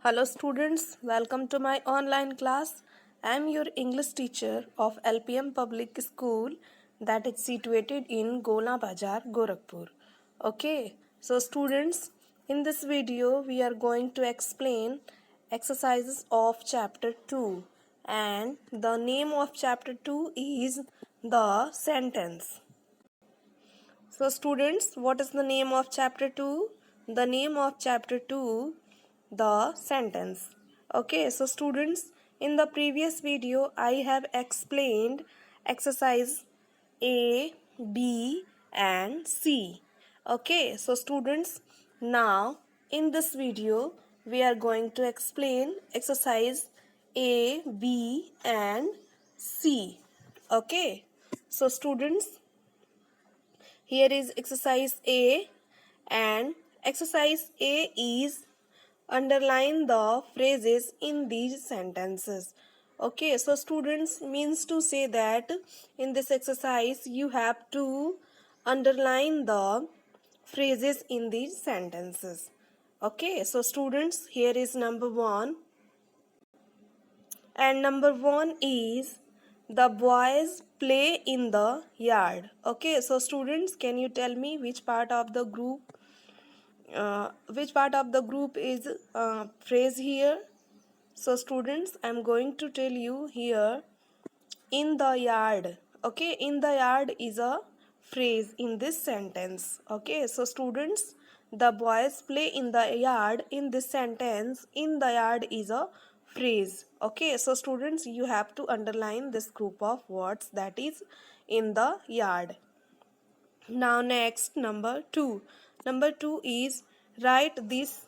Hello students, welcome to my online class. I am your English teacher of LPM Public School that is situated in Gola Bazar, Gorakhpur. Okay, so students, in this video we are going to explain exercises of chapter 2 and the name of chapter 2 is the sentence. So students, what is the name of chapter 2? The name of chapter 2, the sentence. Okay, so students, in the previous video I have explained exercise A, B and C. Okay, so students, now in this video we are going to explain exercise A, B and C. Okay, so students, here is exercise A, and exercise A is underline the phrases in these sentences. Okay, so students, means to say that in this exercise you have to underline the phrases in these sentences. Okay, so students, here is number 1, and number 1 is the boys play in the yard. Okay, so students, can you tell me which part of the group is phrase here? So students, I'm going to tell you here, in the yard. Okay, in the yard is a phrase in this sentence. Okay, so students, the boys play in the yard. In this sentence, in the yard is a phrase. Okay, so students, you have to underline this group of words, that is in the yard. Now next, number 2. Number 2 is write this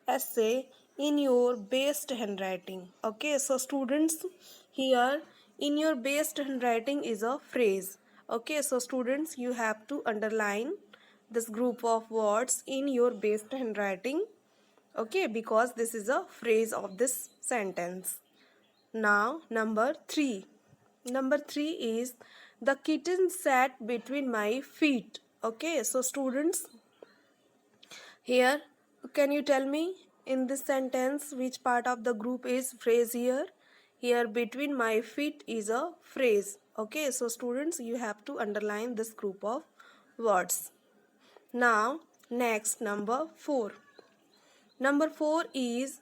essay in your best handwriting. Okay, so students, here in your best handwriting is a phrase. Okay, so students, you have to underline this group of words in your best handwriting. Okay, because this is a phrase of this sentence. Now number 3. Number 3 is the kitten sat between my feet. Okay, so students, here can you tell me in this sentence which part of the group is phrase here? Here between my feet is a phrase. Okay, so students, you have to underline this group of words. Now next, number 4. Number 4 is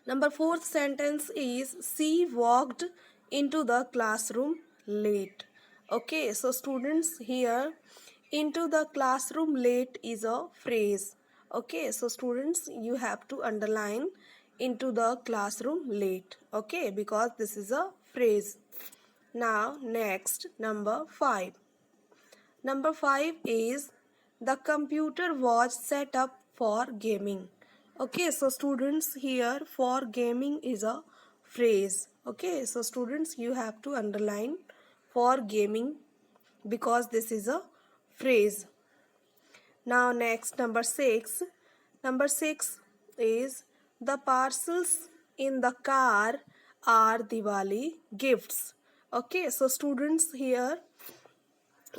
Number 4th sentence is she walked into the classroom late. Okay, so students, here into the classroom late is a phrase. Okay, so students, you have to underline into the classroom late. Okay, because this is a phrase. Now next, number 5. Number 5 is the computer was set up for gaming. Okay, so students, here for gaming is a phrase. Okay, so students, you have to underline for gaming because this is a phrase. Now next, number 6. Number 6 is the parcels in the car are Diwali gifts. Okay, so students, here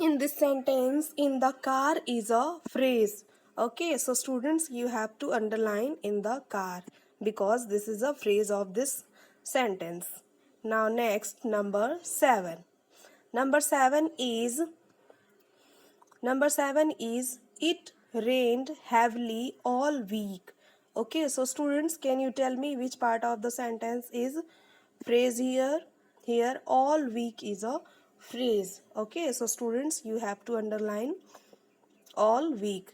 in this sentence, in the car is a phrase. Okay, so students, you have to underline in the car because this is a phrase of this sentence. Now next, number 7. Number 7 is it rained heavily all week. Okay, so students, can you tell me which part of the sentence is phrase here? Here all week is a phrase. Okay, so students, you have to underline all week.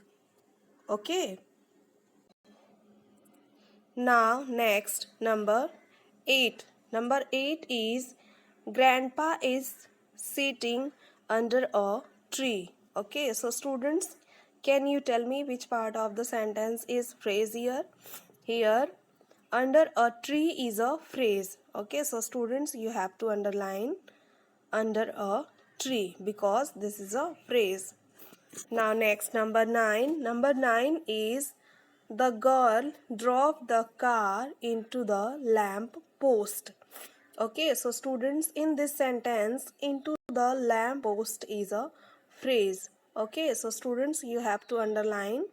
Okay, now next, number 8. Number 8 is grandpa is sitting under a tree. Okay, so students, can you tell me which part of the sentence is phrase here? Here under a tree is a phrase. Okay, so students, you have to underline under a tree because this is a phrase. Now next, number 9. Number 9 is the girl drove the car into the lamp post. Okay, so students, in this sentence, into the lamp post is a phrase. Okay, so students, you have to underline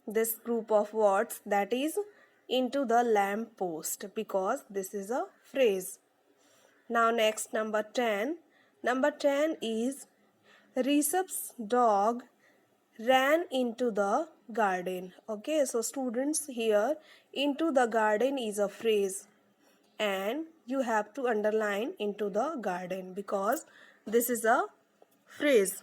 this group of words, that is into the lamp post, because this is a phrase. Now next, number 10. Number 10 is Rishabh's dog ran into the garden. Okay, so students, here into the garden is a phrase, and you have to underline into the garden because this is a phrase.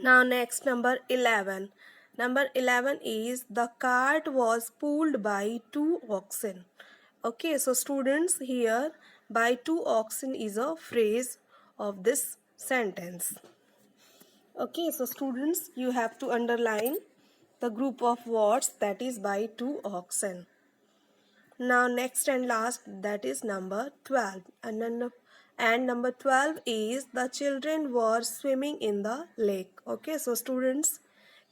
Now next, number 11. Number 11 is the cart was pulled by two oxen. Okay, so students, here by two oxen is a phrase of this sentence. Okay, so students, you have to underline the group of words that is by two oxen. Now next and last, that is number 12. And number 12 is the children were swimming in the lake. Okay, so students,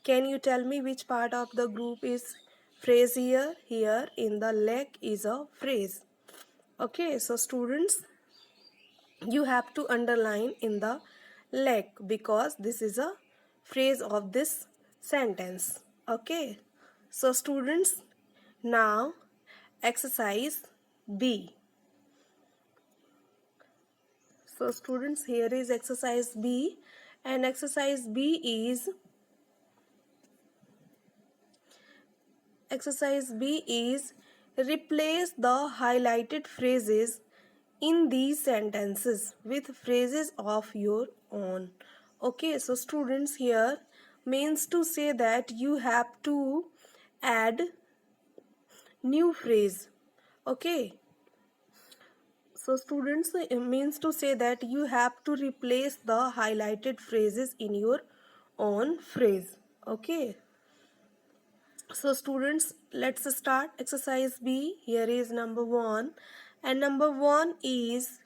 can you tell me which part of the group is phrase here? Here in the lake is a phrase. Okay, so students, you have to underline in the lake because this is a phrase of this sentence. Okay, so students, now exercise B. So students, here is exercise B, and exercise B is replace the highlighted phrases in these sentences with phrases of your own. Okay, so students, here means to say that you have to add new phrase. Okay, so students, it means to say that you have to replace the highlighted phrases in your own phrase. Okay, so students, let's start exercise B. Here is number 1, and number 1 is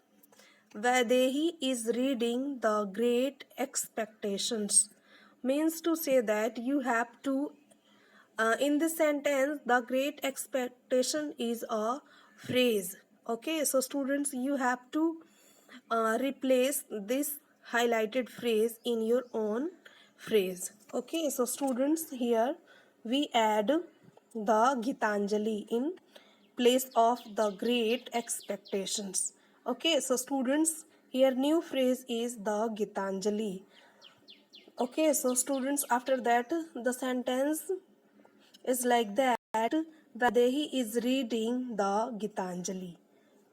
Vaidehi is reading the Great Expectations. Means to say that you have to in this sentence, the great expectation is a phrase. Okay, so students, you have to replace this highlighted phrase in your own phrase. Okay, so students, here we add the Gitanjali in place of the great expectations. Okay, so students, here new phrase is the Gitanjali. Okay, so students, after that the sentence is like that Vaidehi is reading the Gitanjali.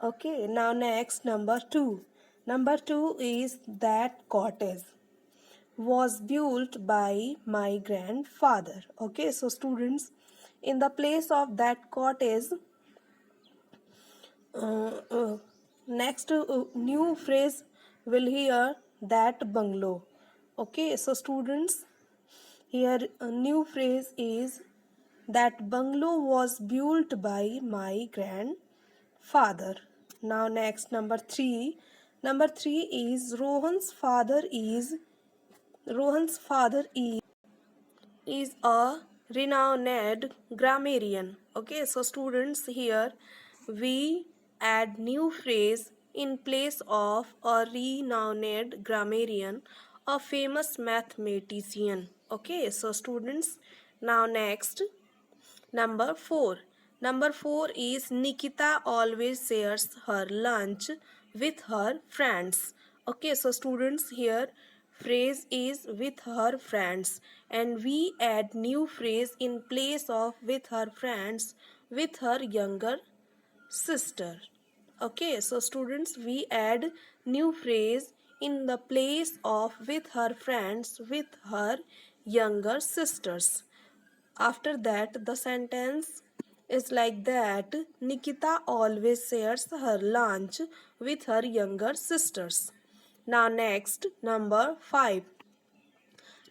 Okay, now next, number 2. Number 2 is that cottage was built by my grandfather. Okay, so students, in the place of that cottage, next new phrase will hear that bungalow. Okay, so students, here a new phrase is that bungalow was built by my grandfather. Now next, number 3. Number 3 is Rohan's father is a renowned grammarian. Okay, so students, here we add new phrase in place of a renowned grammarian, a famous mathematician. Okay, so students, now next, number 4. Number 4 is Nikita always shares her lunch with her friends. Okay, so students, here phrase is with her friends, and we add new phrase in place of with her friends with her younger sister. Okay, so students, we add new phrase in the place of with her friends with her younger sisters. After that, the sentence is like that Nikita always shares her lunch with her younger sisters. Now next, number 5.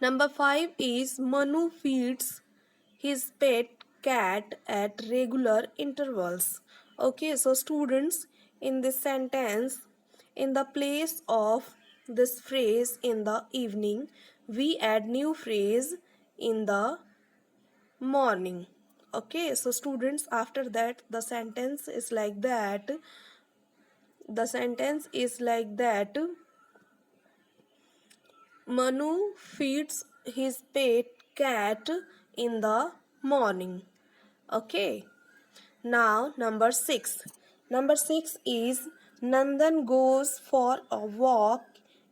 Number 5 is Manu feeds his pet cat at regular intervals. Okay, so students, in this sentence, in the place of this phrase in the evening, we add new phrase in the morning. Okay, so students, after that the sentence is like that Manu feeds his pet cat in the morning. Okay, Now number 6. Number 6 is Nandan goes for a walk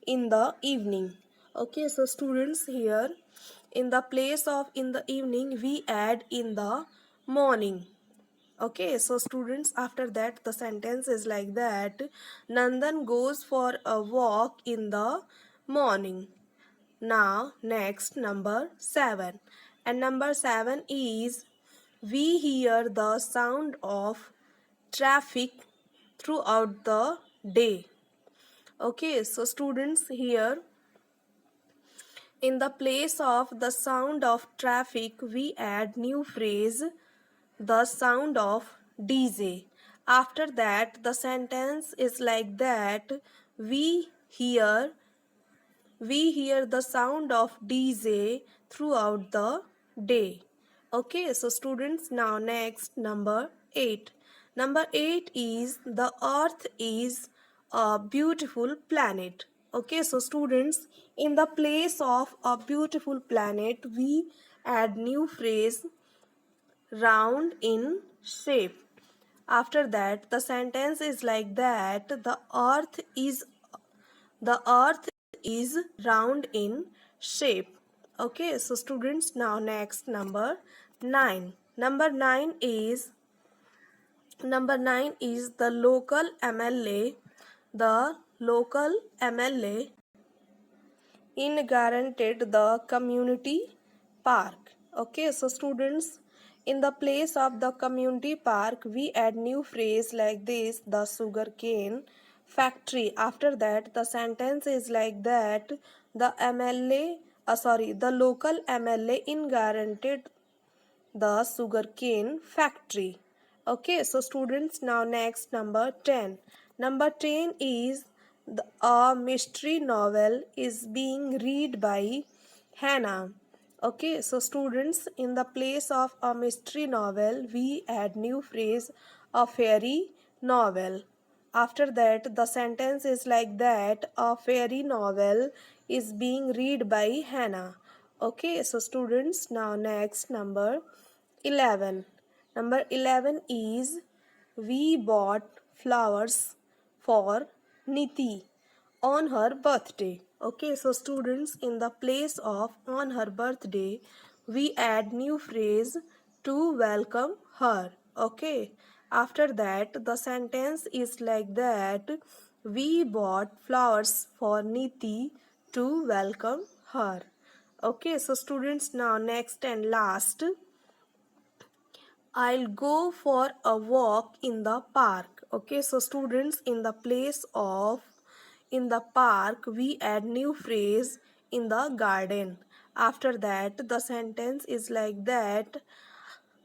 in the evening. Okay, so students, here in the place of in the evening we add in the morning. Okay, so students, after that the sentence is like that: Nandan goes for a walk in the morning. Now next, number 7. And number 7 is we hear the sound of traffic throughout the day. Okay, so students, here in the place of the sound of traffic we add new phrase, the sound of DJ. After that the sentence is like that: we hear we hear the sound of DJ throughout the day. Okay, so students, now next, number 8. Number 8 is the earth is a beautiful planet. Okay, so students, in the place of a beautiful planet we add new phrase, round in shape. After that the sentence is like that: the earth is round in shape. Okay, so students, now next, number 9. Number 9 is the local MLA. The local MLA inaugurated the community park. Okay, so students, in the place of the community park we add new phrase like this: the sugarcane factory. After that the sentence is like that: the local MLA inaugurated the sugarcane factory. Okay, so students, now next, number 10. Number 10 is a mystery novel is being read by Hannah. Okay, so students, in the place of a mystery novel we add new phrase, a fairy novel. After that the sentence is like that: a fairy novel is being read by Hannah. Okay, so students, now next, number 11. Number 11 is we bought flowers for Niti on her birthday. Okay, so students, in the place of on her birthday we add new phrase, to welcome her. Okay, after that the sentence is like that: we bought flowers for Niti to welcome her. Okay, so students, now next and last, I'll go for a walk in the park. Okay, so students, in the place of in the park we add new phrase, in the garden. After that the sentence is like that: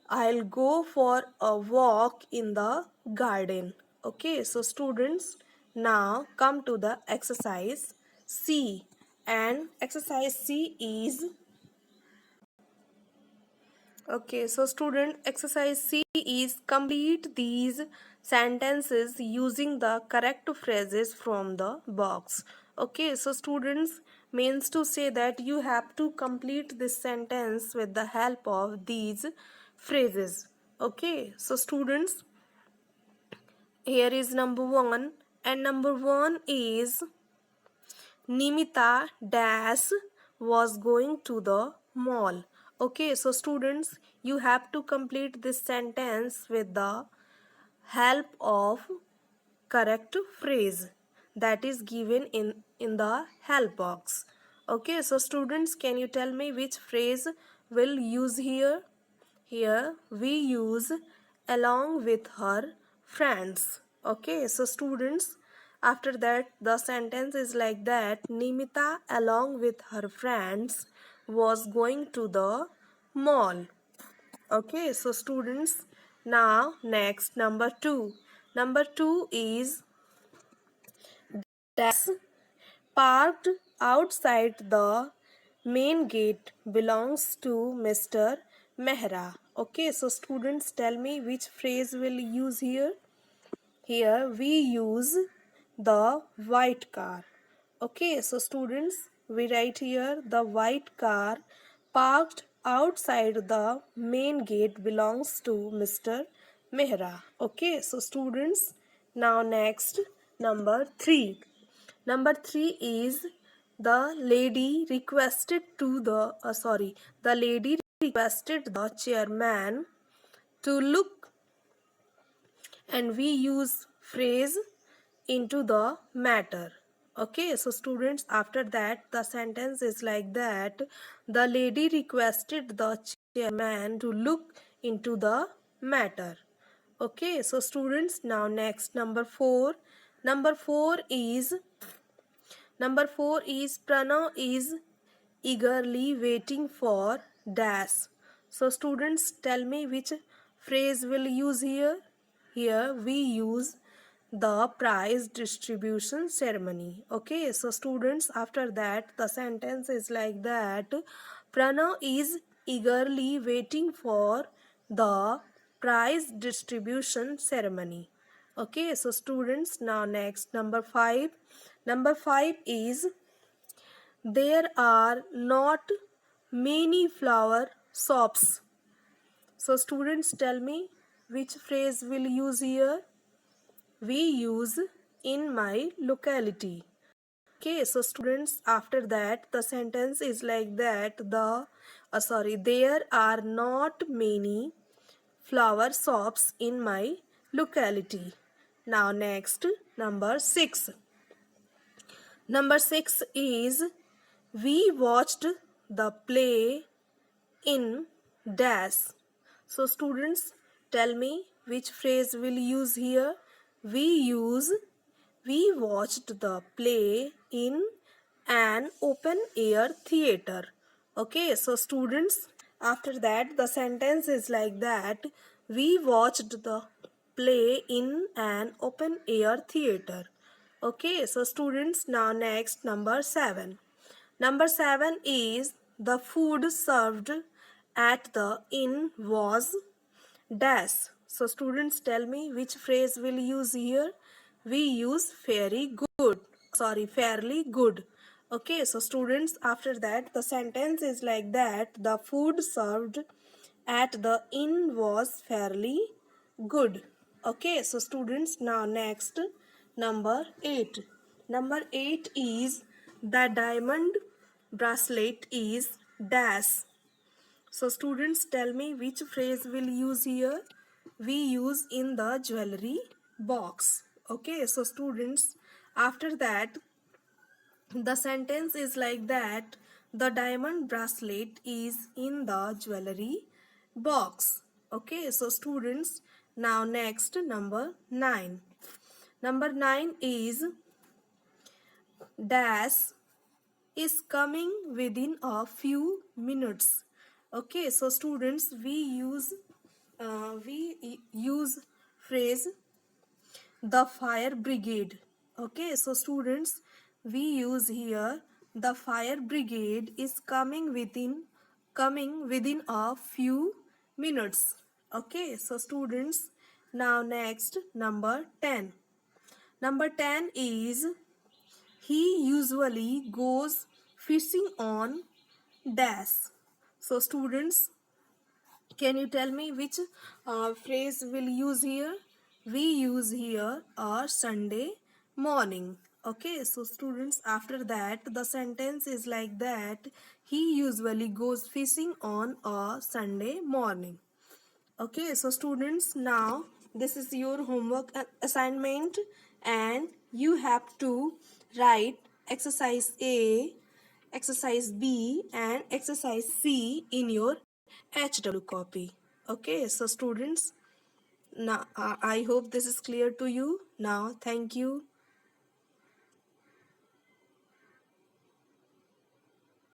I'll go for a walk in the garden. Okay, so students, now come to the exercise C. And exercise C is, okay, so student, exercise C is complete these sentences using the correct phrases from the box. Okay, so students, means to say that you have to complete this sentence with the help of these phrases. Okay, so students, here is number 1, and number 1 is Nimita dash was going to the mall. Okay, so students, you have to complete this sentence with the help of correct phrase that is given in the help box. Okay, so students, can you tell me which phrase will use here? Here we use along with her friends. Okay, so students, after that the sentence is like that: Nimita along with her friends was going to the mall. Okay, so students, now next, number 2. Number 2 is that's parked outside the main gate belongs to Mr. Mehra. Okay, so students, tell me which phrase will use here. Here we use the white car. Okay, so students, we write here the white car parked outside the main gate belongs to Mr. Mehra. Okay, so students, now next number 3. Number 3 is the lady requested to the lady requested the chairman to look, and we use phrase into the matter. Okay, so students, after that the sentence is like that: the lady requested the chairman to look into the matter. Okay, so students, now next number 4. Number 4 is Pranav is eagerly waiting for dash. So students, tell me which phrase will use here. Here we use the prize distribution ceremony. Okay, so students, after that the sentence is like that: Pranav is eagerly waiting for the prize distribution ceremony. Okay, so students, now next number 5. Number 5 is there are not many flower shops. So students, tell me which phrase will use here. We use in my locality. Okay, so students, after that the sentence is like that: there are not many flower shops in my locality. Now next, number 6. Number 6 is we watched the play in dash. So students, tell me which phrase will use here. We watched the play in an open air theater. Okay, so students, after that the sentence is like that: we watched the play in an open air theater. Okay, so students, now next number 7. Number 7 is the food served at the inn was dash. So students, tell me which phrase will use here. We use fairly good. Okay, so students, after that the sentence is like that: the food served at the inn was fairly good. Okay, so students, now next number 8. Number 8 is the diamond bracelet is dash. So students, tell me which phrase will use here. We use in the jewelry box. Okay, so students, after that the sentence is like that: the diamond bracelet is in the jewelry box. Okay, so students, now next number 9. Number 9 is dash is coming within a few minutes. Okay, so students, we use phrase the fire brigade. Okay, so students, we use here the fire brigade is coming within a few minutes. Okay, so students, now next number 10. Number 10 is he usually goes fishing on dash. So students, can you tell me which phrase will use here? We use here a Sunday morning. Okay, so students, after that the sentence is like that: he usually goes fishing on a Sunday morning. Okay, so students, now this is your homework assignment, and you have to write exercise A, exercise B and exercise C in your HW copy. Okay, so students, now I hope this is clear to you. Now, thank you.